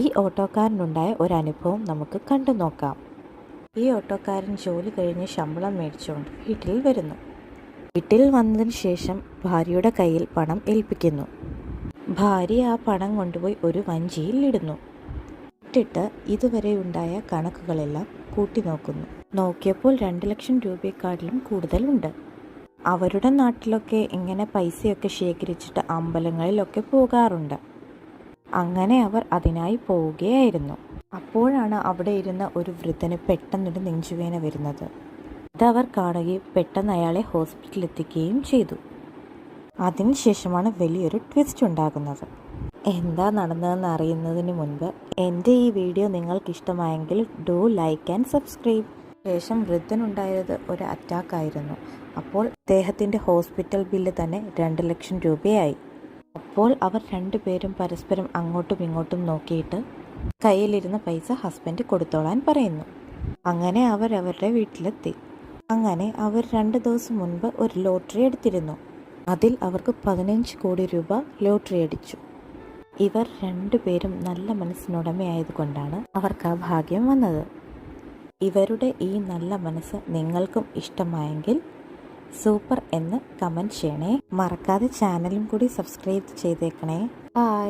ഈ ഓട്ടോക്കാരനുണ്ടായ ഒരനുഭവം നമുക്ക് കണ്ടു നോക്കാം. ഈ ഓട്ടോക്കാരൻ ജോലി കഴിഞ്ഞ് ശമ്പളം മേടിച്ചുകൊണ്ട് വീട്ടിൽ വരുന്നു. വീട്ടിൽ വന്നതിന് ശേഷം ഭാര്യയുടെ കയ്യിൽ പണം ഏൽപ്പിക്കുന്നു. ഭാര്യ ആ പണം കൊണ്ടുപോയി ഒരു വഞ്ചിയിൽ ഇടുന്നു. ഇട്ടിട്ട് ഇതുവരെ ഉണ്ടായ കണക്കുകളെല്ലാം കൂട്ടി നോക്കുന്നു. നോക്കിയപ്പോൾ 2 ലക്ഷം രൂപയെക്കാട്ടിലും കൂടുതലുണ്ട്. അവരുടെ നാട്ടിലൊക്കെ ഇങ്ങനെ പൈസയൊക്കെ ശേഖരിച്ചിട്ട് അമ്പലങ്ങളിലൊക്കെ പോകാറുണ്ട്. അങ്ങനെ അവർ അതിനായി പോവുകയായിരുന്നു. അപ്പോഴാണ് അവിടെ ഇരുന്ന ഒരു വൃദ്ധന് പെട്ടെന്നൊരു നെഞ്ചുവേദന വരുന്നത്. അതവർ കാണുകയും പെട്ടെന്ന് അയാളെ ഹോസ്പിറ്റലിൽ എത്തിക്കുകയും ചെയ്തു. അതിനുശേഷമാണ് വലിയൊരു ട്വിസ്റ്റ് ഉണ്ടാകുന്നത്. എന്താ നടന്നതെന്ന് അറിയുന്നതിന് മുൻപ് എൻ്റെ ഈ വീഡിയോ നിങ്ങൾക്ക് ഇഷ്ടമായെങ്കിൽ ഡു ലൈക്ക് ആൻഡ് സബ്സ്ക്രൈബ്. ശേഷം വൃദ്ധനുണ്ടായത് ഒരു അറ്റാക്കായിരുന്നു. അപ്പോൾ അദ്ദേഹത്തിൻ്റെ ഹോസ്പിറ്റൽ ബില്ല് തന്നെ 2 ലക്ഷം രൂപയായി. അപ്പോൾ അവർ രണ്ടുപേരും പരസ്പരം അങ്ങോട്ടും ഇങ്ങോട്ടും നോക്കിയിട്ട് കയ്യിലിരുന്ന പൈസ ഹസ്ബൻഡ് കൊടുത്തോളാൻ പറയുന്നു. അങ്ങനെ അവർ അവരുടെ വീട്ടിലെത്തി. അങ്ങനെ അവർ 2 ദിവസം മുൻപ് ഒരു ലോട്ടറി എടുത്തിരുന്നു. അതിൽ അവർക്ക് 15 കോടി രൂപ ലോട്ടറി അടിച്ചു. ഇവർ രണ്ടുപേരും നല്ല മനസ്സിനുടമയായതുകൊണ്ടാണ് അവർക്ക് ആ ഭാഗ്യം വന്നത്. ഇവരുടെ ഈ നല്ല മനസ്സ് നിങ്ങൾക്കും ഇഷ്ടമായെങ്കിൽ സൂപ്പർ എന്ന് കമൻറ്റ് ചെയ്യണേ. മറക്കാതെ ചാനലും കൂടി സബ്സ്ക്രൈബ് ചെയ്തേക്കണേ. ബൈ.